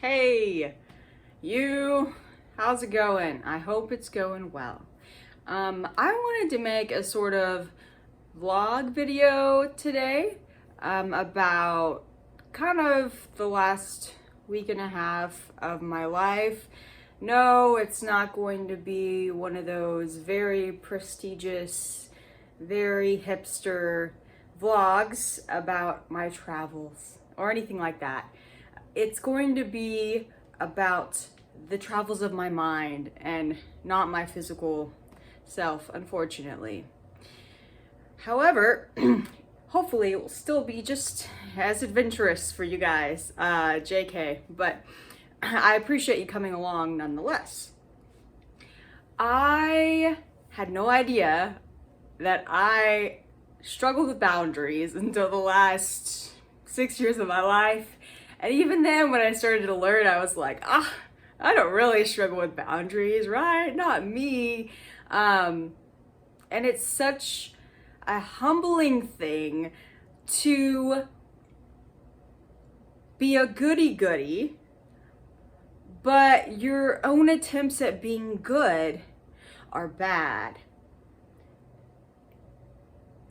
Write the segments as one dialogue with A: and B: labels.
A: Hey, how's it going? I hope it's going well. I wanted to make a sort of vlog video today about kind of the last week and a half of my life. No, it's not going to be one of those very prestigious, very hipster vlogs about my travels or anything like that. It's going to be about the travels of my mind and not my physical self, unfortunately. However, hopefully it will still be just as adventurous for you guys, JK, but I appreciate you coming along nonetheless. I had no idea that I struggled with boundaries until the last 6 years of my life. And even then, when I started to learn, I was like, I don't really struggle with boundaries, right? Not me. And it's such a humbling thing to be a goody-goody, but your own attempts at being good are bad.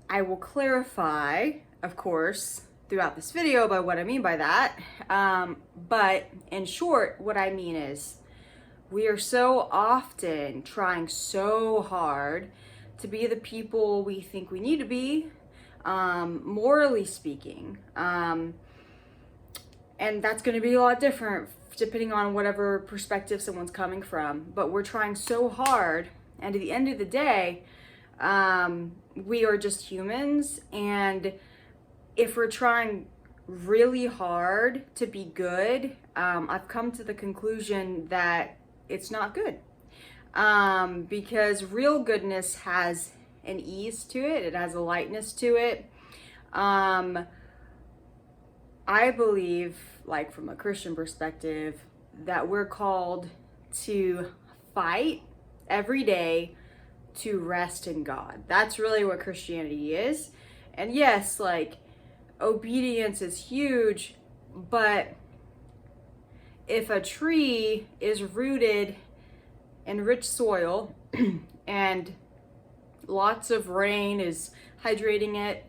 A: I will clarify, of course, throughout this video by what I mean by that. But in short, what I mean is we are so often trying so hard to be the people we think we need to be, morally speaking. And that's going to be a lot different depending on whatever perspective someone's coming from. But we're trying so hard, and at the end of the day, we are just humans, and if we're trying really hard to be good, I've come to the conclusion that it's not good. Because real goodness has an ease to it, it has a lightness to it. I believe, like from a Christian perspective, that we're called to fight every day to rest in God. That's really what Christianity is. And yes, like, obedience is huge, but if a tree is rooted in rich soil and lots of rain is hydrating it,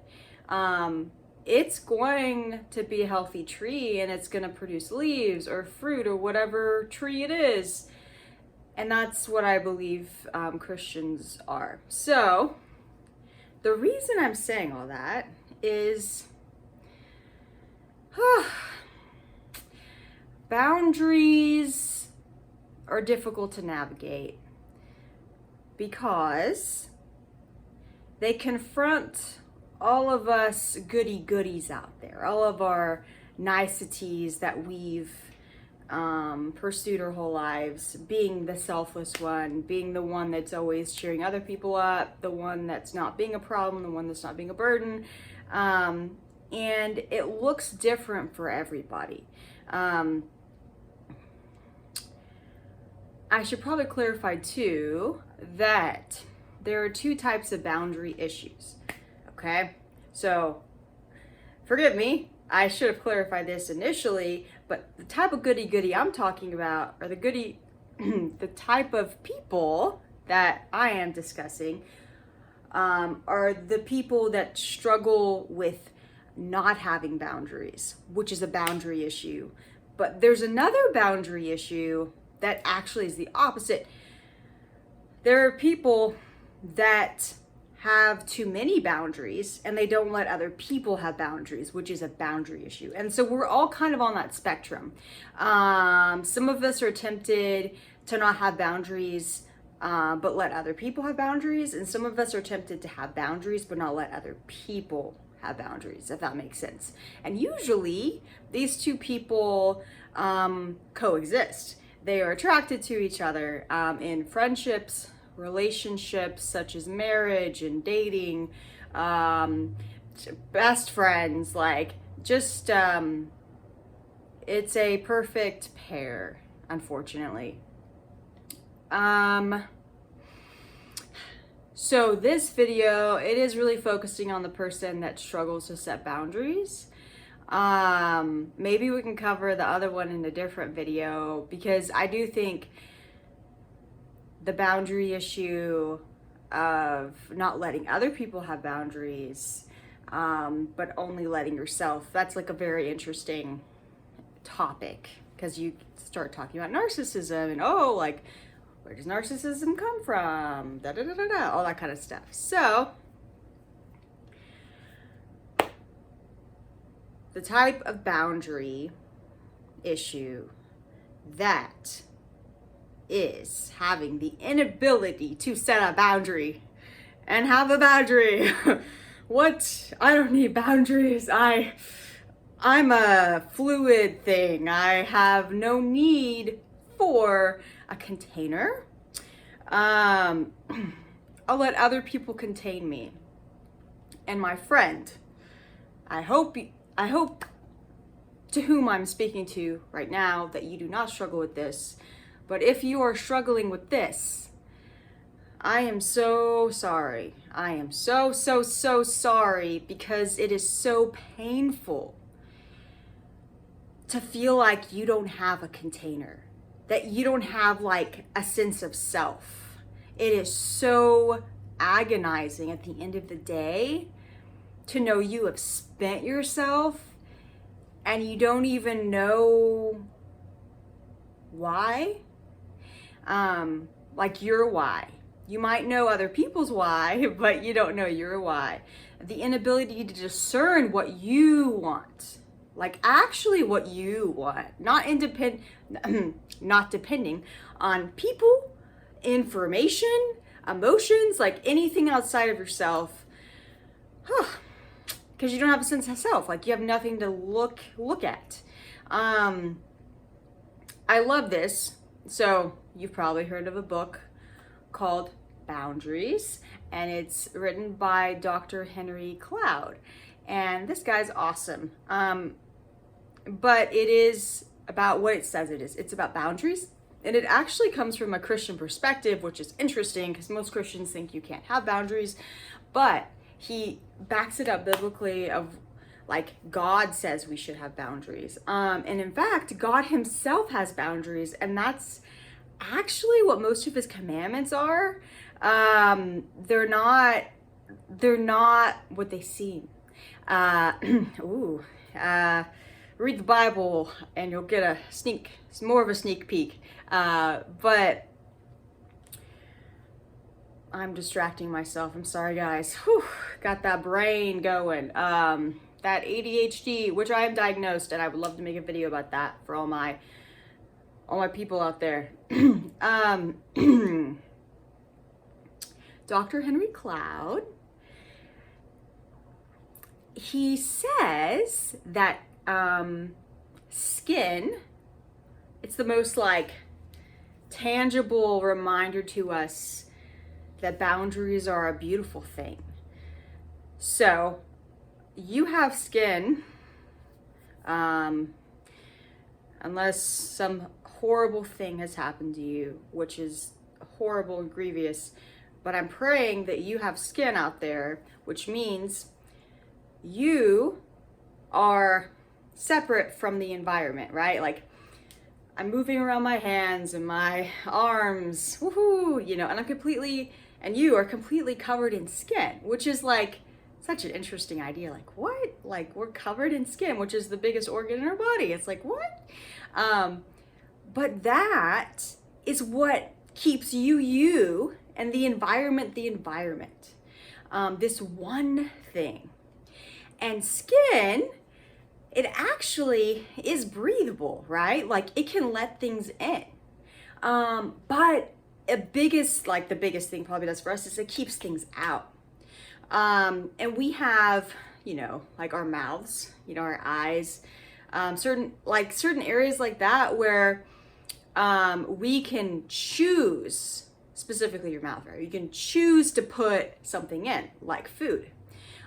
A: it's going to be a healthy tree, and it's going to produce leaves or fruit or whatever tree it is. And that's what I believe Christians are. So the reason I'm saying all that is boundaries are difficult to navigate because they confront all of us goody-goodies out there, all of our niceties that we've pursued our whole lives, being the selfless one, being the one that's always cheering other people up, the one that's not being a problem, the one that's not being a burden. And it looks different for everybody. I should probably clarify too that there are two types of boundary issues. Okay, so forgive me, I should have clarified this initially, but the type of goody-goody I'm talking about, or the type of people that I am discussing, are the people that struggle with not having boundaries, which is a boundary issue. But there's another boundary issue that actually is the opposite. There are people that have too many boundaries and they don't let other people have boundaries, which is a boundary issue. And so we're all kind of on that spectrum. Some of us are tempted to not have boundaries, but let other people have boundaries. And some of us are tempted to have boundaries, but not let other people have boundaries, if that makes sense. And usually these two people coexist. They are attracted to each other in friendships, relationships such as marriage and dating, best friends, like just it's a perfect pair, unfortunately. So this video, it is really focusing on the person that struggles to set boundaries. Maybe we can cover the other one in a different video, because I do think the boundary issue of not letting other people have boundaries, but only letting yourself, that's like a very interesting topic, because you start talking about narcissism and, oh, like, where does narcissism come from? Da, da, da, da, da, all that kind of stuff. So the type of boundary issue that is having the inability to set a boundary and have a boundary. What? I don't need boundaries. I'm a fluid thing. I have no need for a container. I'll let other people contain me. And my friend, I hope to whom I'm speaking to right now that you do not struggle with this. But if you are struggling with this, I am so sorry. I am so sorry, because it is so painful to feel like you don't have a container, that you don't have like a sense of self. It is so agonizing at the end of the day to know you have spent yourself and you don't even know why. Like your why. You might know other people's why, but you don't know your why. The inability to discern what you want. Like actually what you want. Not depending on people, information, emotions, like anything outside of yourself. Because you don't have a sense of self. Like you have nothing to look at. I love this. So you've probably heard of a book called Boundaries, and it's written by Dr. Henry Cloud. And this guy's awesome. But it is about what it says it is. It's about boundaries. And it actually comes from a Christian perspective, which is interesting because most Christians think you can't have boundaries. But he backs it up biblically of like God says we should have boundaries. And in fact, God himself has boundaries, and that's actually what most of his commandments are. They're not what they seem. Read the Bible and you'll get more of a sneak peek. But I'm distracting myself. I'm sorry, guys. Whew, got that brain going. That ADHD, which I am diagnosed, and I would love to make a video about that for all my people out there. Dr. Henry Cloud, he says that skin, it's the most like tangible reminder to us that boundaries are a beautiful thing. So you have skin, unless some horrible thing has happened to you, which is horrible and grievous. But I'm praying that you have skin out there, which means you are separate from the environment, right? Like I'm moving around my hands and my arms, woohoo, and you are completely covered in skin, which is like such an interesting idea. Like what? Like we're covered in skin, which is the biggest organ in our body. It's like what? But that is what keeps you and the environment. This one thing. And skin, it actually is breathable, right? Like it can let things in. But the biggest thing probably does for us is it keeps things out. And we have, like our mouths, our eyes, certain areas like that where we can choose, specifically your mouth, right? You can choose to put something in, like food.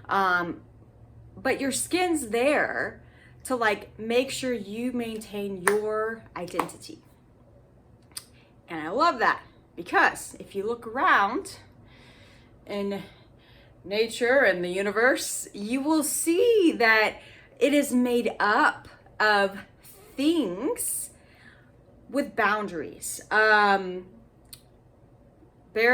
A: But your skin's there to like make sure you maintain your identity. And I love that, because if you look around in nature and the universe, you will see that it is made up of things with boundaries. Bear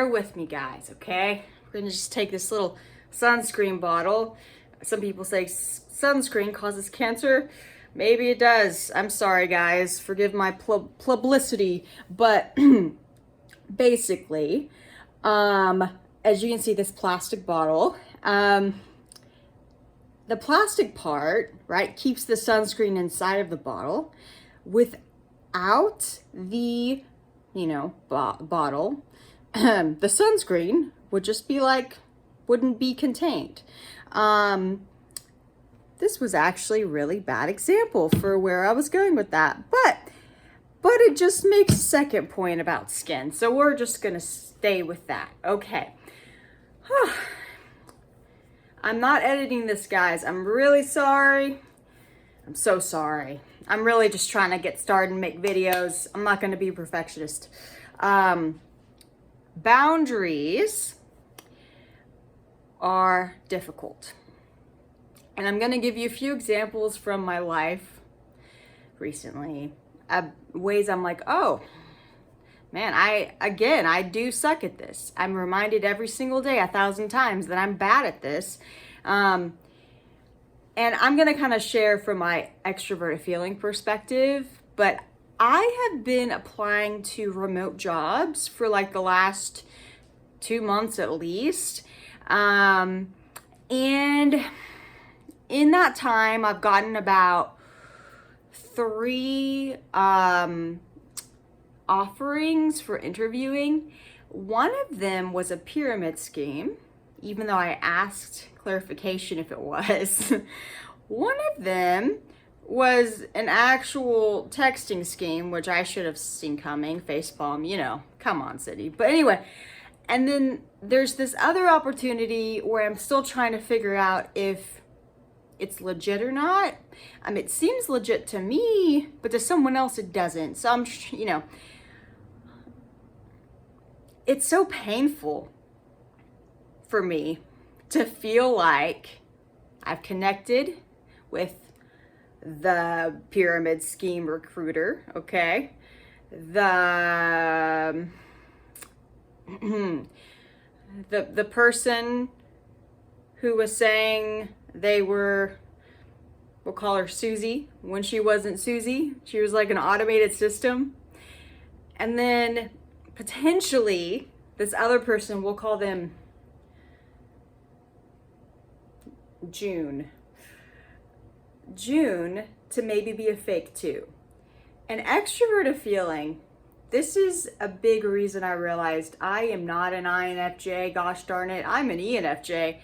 A: with me, guys, okay? We're gonna just take this little sunscreen bottle. Some people say sunscreen causes cancer. Maybe it does. I'm sorry, guys. Forgive my publicity. But basically, as you can see, this plastic bottle, the plastic part, right, keeps the sunscreen inside of the bottle. Without the, bottle, the sunscreen would just be like, wouldn't be contained. This was actually a really bad example for where I was going with that, but it just makes a second point about skin. So we're just gonna stay with that. Okay. I'm not editing this, guys. I'm really sorry. I'm so sorry. I'm really just trying to get started and make videos. I'm not gonna be a perfectionist. Boundaries are difficult. And I'm gonna give you a few examples from my life recently. Ways I'm like, oh, man, I do suck at this. I'm reminded every single day 1,000 times that I'm bad at this. And I'm gonna kind of share from my extroverted feeling perspective, but I have been applying to remote jobs for like the last 2 months at least. And in that time, I've gotten about 3 offerings for interviewing. One of them was a pyramid scheme, even though I asked clarification if it was. One of them was an actual texting scheme, which I should have seen coming, facepalm, come on, city. But anyway, and then there's this other opportunity where I'm still trying to figure out if it's legit or not. It seems legit to me, but to someone else it doesn't. So it's so painful for me to feel like I've connected with the pyramid scheme recruiter, okay? The person who was saying we'll call her Susie when she wasn't Susie. She was like an automated system. And then potentially this other person, we'll call them June to maybe be a fake too. An extroverted feeling, this is a big reason I realized I am not an INFJ, gosh darn it, I'm an ENFJ.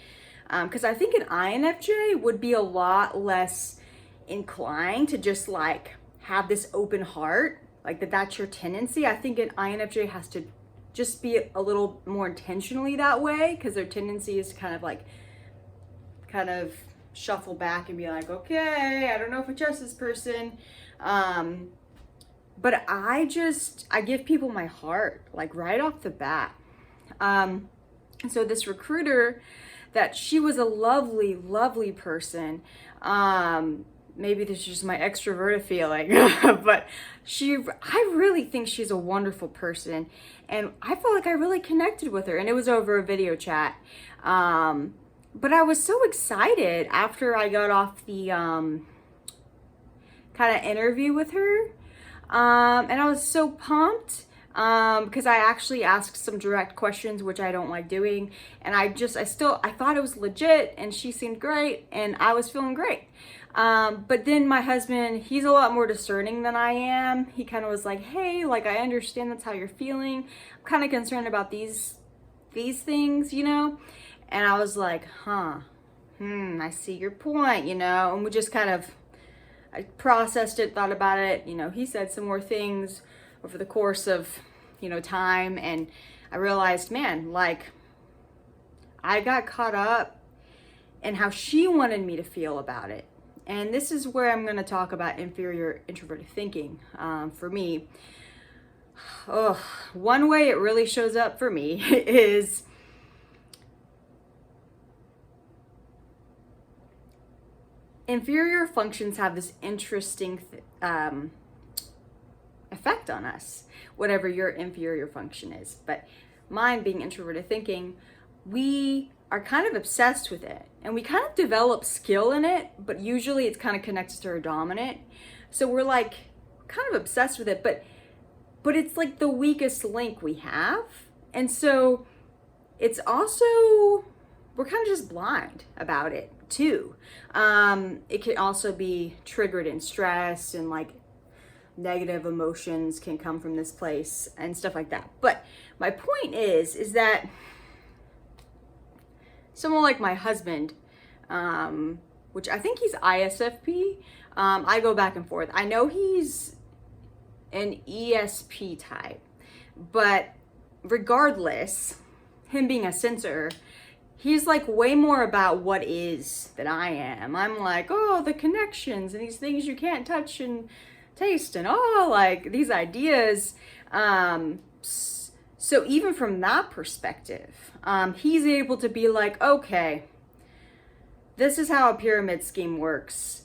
A: Because I think an INFJ would be a lot less inclined to just like have this open heart, like that's your tendency. I think an INFJ has to just be a little more intentionally that way, because their tendency is to kind of shuffle back and be like, okay, I don't know if I trust this person. But I give people my heart, like right off the bat. So this recruiter, that she was a lovely, lovely person. Maybe this is just my extroverted feeling, but I really think she's a wonderful person. And I felt like I really connected with her, and it was over a video chat. But I was so excited after I got off the kind of interview with her. And I was so pumped because I actually asked some direct questions, which I don't like doing. And I thought it was legit, and she seemed great, and I was feeling great. But then my husband, he's a lot more discerning than I am. He kind of was like, hey, like, I understand that's how you're feeling. I'm kind of concerned about these things, And I was like, I see your point, And we just I processed it, thought about it. He said some more things over the course of, time. And I realized, man, like, I got caught up in how she wanted me to feel about it. And this is where I'm going to talk about inferior introverted thinking for me. One way it really shows up for me is inferior functions have this interesting effect on us, whatever your inferior function is. But mine, being introverted thinking, we are kind of obsessed with it, and we kind of develop skill in it, but usually it's kind of connected to our dominant. So we're like kind of obsessed with it, but it's like the weakest link we have. And so it's also, we're kind of just blind about it too. It can also be triggered in stress, and like negative emotions can come from this place and stuff like that. But my point is that someone like my husband, which I think he's ISFP, I go back and forth. I know he's an ESP type, but regardless, him being a sensor, he's like way more about what is than I am. I'm like, oh, the connections and these things you can't touch and taste, and oh, like these ideas. So even from that perspective, he's able to be like, okay, this is how a pyramid scheme works.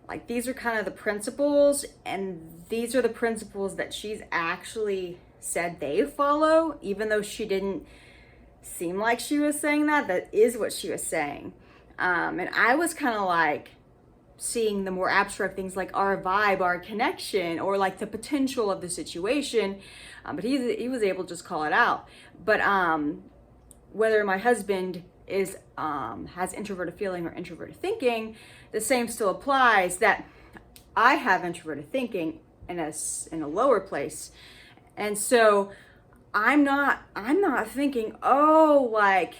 A: Like, these are kind of the principles, and these are the principles that she's actually said they follow, even though she didn't seem like she was saying that. That is what she was saying. And I was kind of like seeing the more abstract things, like our vibe, our connection, or like the potential of the situation. But he was able to just call it out. But whether my husband is has introverted feeling or introverted thinking, the same still applies, that I have introverted thinking in a lower place. And so I'm not thinking, oh, like,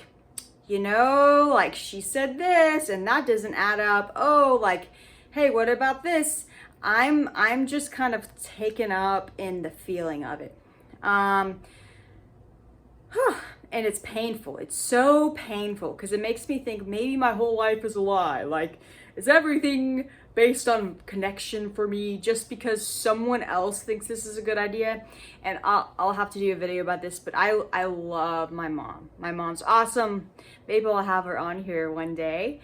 A: you know, like she said this and that doesn't add up. Oh, like, hey, what about this? I'm just kind of taken up in the feeling of it. And it's painful. It's so painful, because it makes me think maybe my whole life is a lie. Like, is everything based on connection for me just because someone else thinks this is a good idea? And I'll have to do a video about this, but I love my mom. My mom's awesome. Maybe I'll have her on here one day.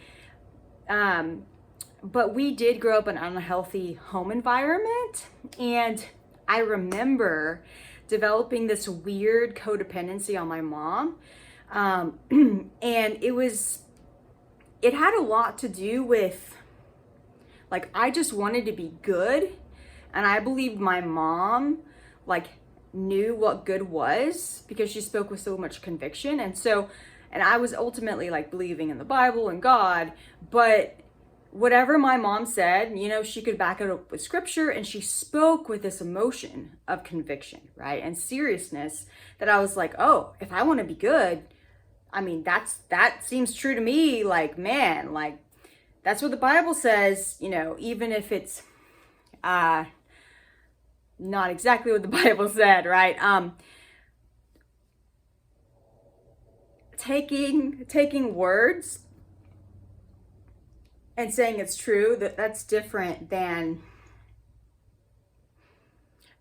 A: But we did grow up in an unhealthy home environment, and I remember developing this weird codependency on my mom. And it had a lot to do with, like, I just wanted to be good, and I believed my mom, like, knew what good was because she spoke with so much conviction. And I was ultimately like believing in the Bible and God, but whatever my mom said, you know, she could back it up with scripture, and she spoke with this emotion of conviction, right? And seriousness, that I was like, oh, if I want to be good, I mean, that seems true to me. Like, man, like, that's what the Bible says, you know, even if it's not exactly what the Bible said, right? Taking words and saying it's true, that's different than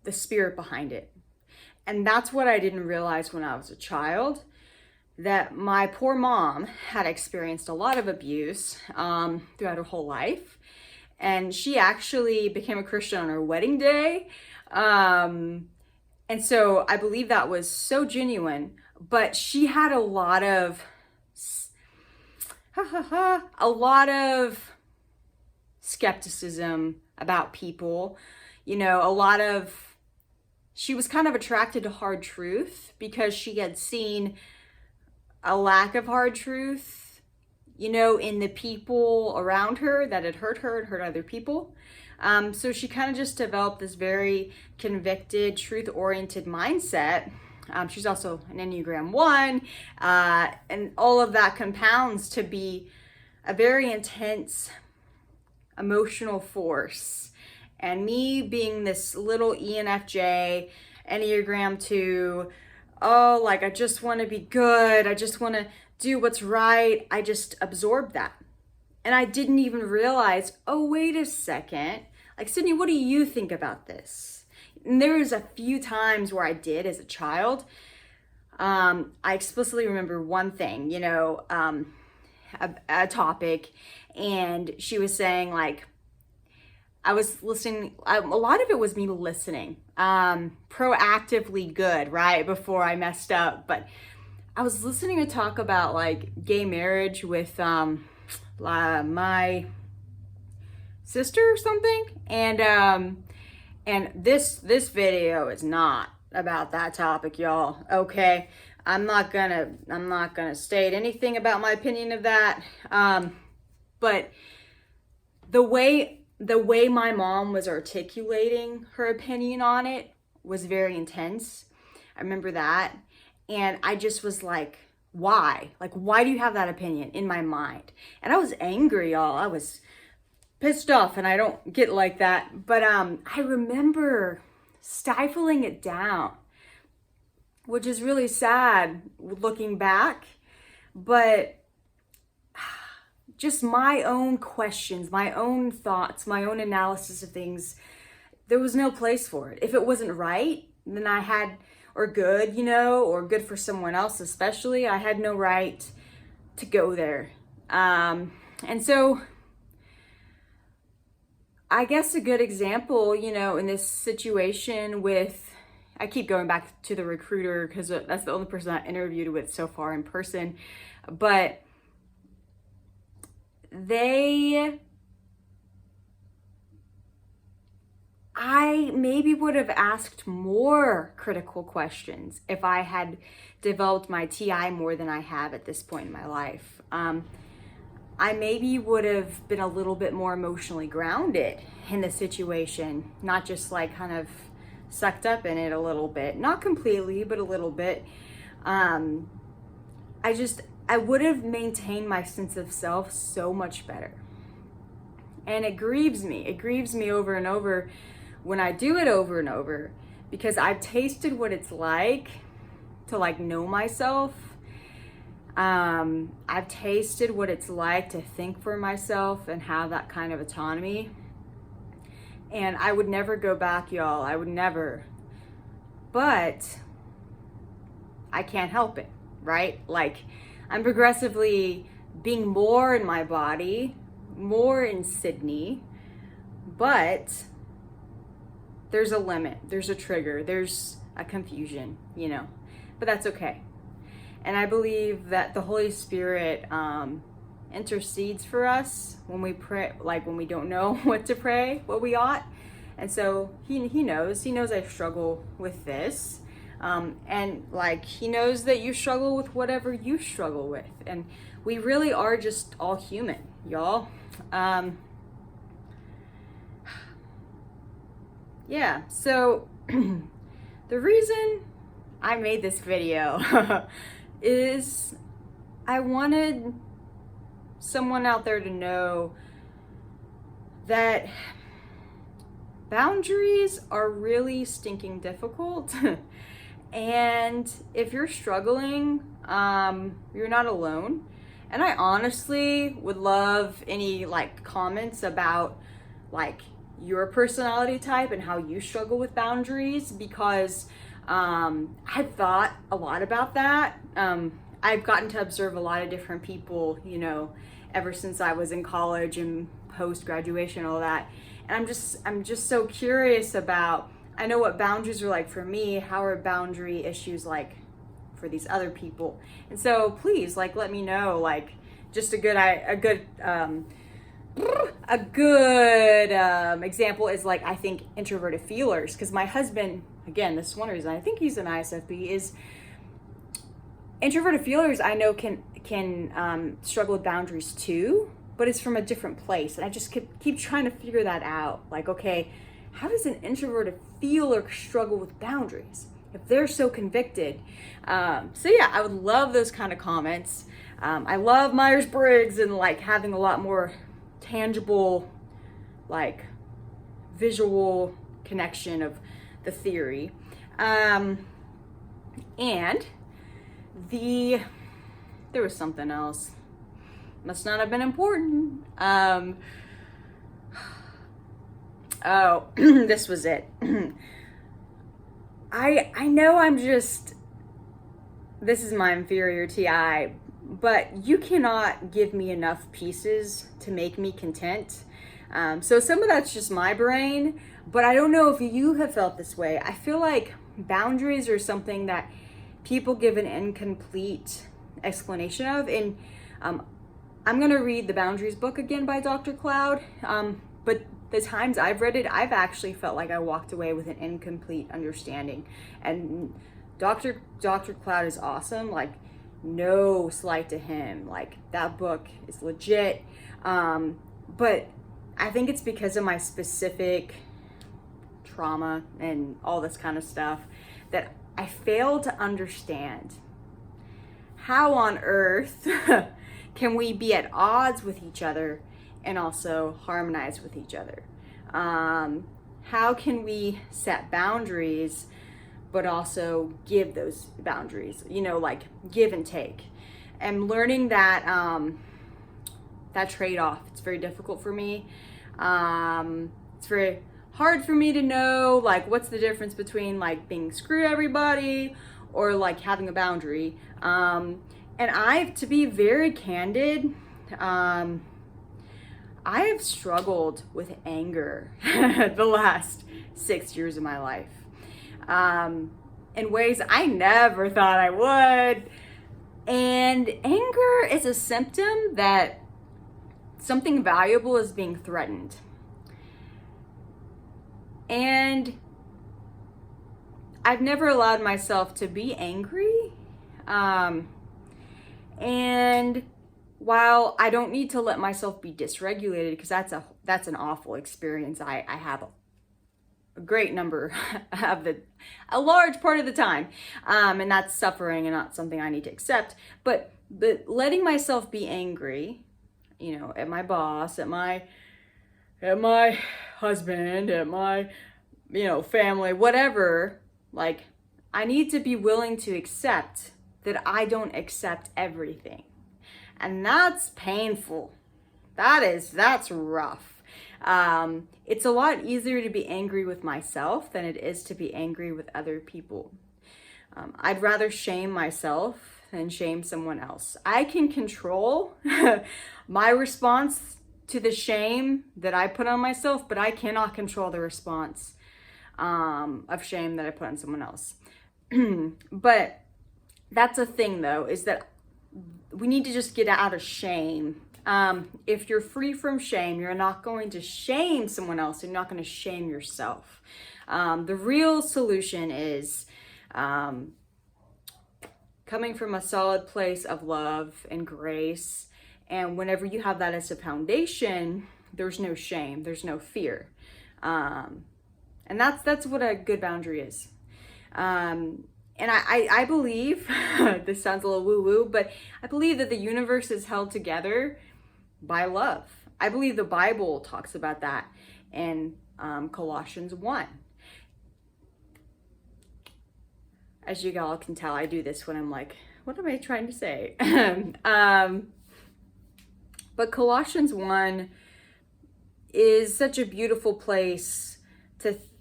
A: the spirit behind it. And that's what I didn't realize when I was a child, that my poor mom had experienced a lot of abuse throughout her whole life. And she actually became a Christian on her wedding day. And so I believe that was so genuine, but she had a lot of skepticism about people, you know, she was kind of attracted to hard truth because she had seen a lack of hard truth, you know, in the people around her that had hurt her and hurt other people. So she kind of just developed this very convicted, truth-oriented mindset. She's also an Enneagram 1, and all of that compounds to be a very intense emotional force. And me being this little ENFJ, Enneagram 2, oh, like, I just want to be good, I just want to do what's right, I just absorbed that. And I didn't even realize, oh, wait a second, like, Sydney, what do you think about this? And there was a few times where I did as a child. I explicitly remember one thing, you know, a topic, And she was saying like, I was listening, a lot of it was me listening, proactively good, right? Before I messed up. But I was listening to talk about like gay marriage with my sister or something. And this video is not about that topic, y'all. Okay. I'm not gonna state anything about my opinion of that. But the way my mom was articulating her opinion on it was very intense. I remember that. And I just was like, why? Like, why do you have that opinion in my mind? And I was angry, y'all. I was pissed off, and I don't get like that. But I remember stifling it down, which is really sad looking back. But just my own questions, my own thoughts, my own analysis of things, there was no place for it. If it wasn't right, then I had, or good, or good for someone else especially, I had no right to go there. And so I guess a good example, in this situation with, I keep going back to the recruiter because that's the only person I interviewed with so far in person, but I maybe would have asked more critical questions if I had developed my TI more than I have at this point in my life. I maybe would have been a little bit more emotionally grounded in the situation, not just like kind of sucked up in it a little bit, not completely, but a little bit. I would have maintained my sense of self so much better. And it grieves me. It grieves me over and over when I do it over and over, because I've tasted what it's like to like know myself. I've tasted what it's like to think for myself and have that kind of autonomy. And I would never go back, y'all. I would never. But I can't help it, right? Like, I'm progressively being more in my body, more in Sydney, but there's a limit, there's a trigger, there's a confusion, but that's okay. And I believe that the Holy Spirit intercedes for us when we pray, like when we don't know what to pray, what we ought. And so he knows I struggle with this. And like, he knows that you struggle with whatever you struggle with. And we really are just all human, y'all. Yeah, so the reason I made this video is I wanted someone out there to know that boundaries are really stinking difficult. And if you're struggling, you're not alone. And I honestly would love any like comments about like your personality type and how you struggle with boundaries, because I've thought a lot about that. I've gotten to observe a lot of different people, ever since I was in college and post-graduation and all that. And I'm just so curious about, I know what boundaries are like for me. How are boundary issues like for these other people? And so please, like, let me know, like, just a good example is like, I think introverted feelers, because my husband, again, this is one reason I think he's an ISFP, is introverted feelers I know can struggle with boundaries too, but it's from a different place. And I just keep trying to figure that out. Like, okay, how does an introverted feeler struggle with boundaries if they're so convicted? So yeah, I would love those kind of comments. I love Myers-Briggs and like having a lot more tangible, like visual connection of the theory. And there was something else. Must not have been important. Oh, this was it. I know I'm just, this is my inferior TI, but you cannot give me enough pieces to make me content. So some of that's just my brain, but I don't know if you have felt this way. I feel like boundaries are something that people give an incomplete explanation of. And I'm going to read the Boundaries book again by Dr. Cloud. But the times I've read it, I've actually felt like I walked away with an incomplete understanding. And Dr. Cloud is awesome. Like, no slight to him. Like, that book is legit. But I think it's because of my specific trauma and all this kind of stuff that I fail to understand how on earth can we be at odds with each other and also harmonize with each other. How can we set boundaries but also give those boundaries, like give and take? And learning that that trade-off, it's very difficult for me. It's very hard for me to know, like, what's the difference between like being screw everybody or like having a boundary. And to be very candid, I have struggled with anger the last 6 years of my life, in ways I never thought I would. And anger is a symptom that something valuable is being threatened. And I've never allowed myself to be angry. And while I don't need to let myself be dysregulated, because that's an awful experience, I have a great number of a large part of the time, and that's suffering and not something I need to accept. But letting myself be angry, at my boss, at my husband, at my family, whatever, like, I need to be willing to accept that I don't accept everything. And that's painful. That's rough. It's a lot easier to be angry with myself than it is to be angry with other people. I'd rather shame myself than shame someone else. I can control my response to the shame that I put on myself, but I cannot control the response of shame that I put on someone else. But that's a thing, though, is that we need to just get out of shame. If you're free from shame, you're not going to shame someone else. You're not going to shame yourself. The real solution is coming from a solid place of love and grace. And whenever you have that as a foundation, there's no shame, there's no fear. And that's what a good boundary is. And I believe, this sounds a little woo-woo, but I believe that the universe is held together by love. I believe the Bible talks about that in Colossians 1. As you all can tell, I do this when I'm like, what am I trying to say? But Colossians 1 is such a beautiful place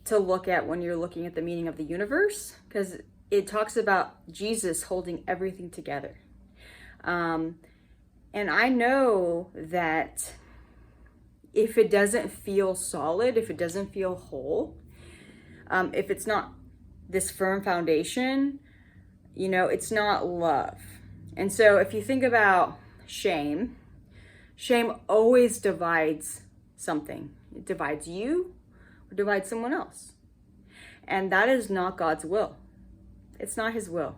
A: to look at when you're looking at the meaning of the universe, because it talks about Jesus holding everything together. And I know that if it doesn't feel solid, if it doesn't feel whole, if it's not this firm foundation, it's not love. And so if you think about shame always divides something. It divides you or divides someone else. And that is not God's will. It's not his will.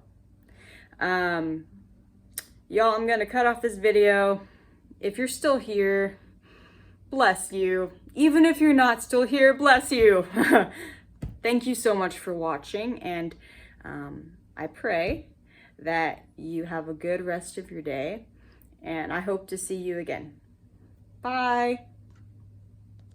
A: Y'all, I'm going to cut off this video. If you're still here, bless you. Even if you're not still here, bless you. Thank you so much for watching. And I pray that you have a good rest of your day. And I hope to see you again. Bye.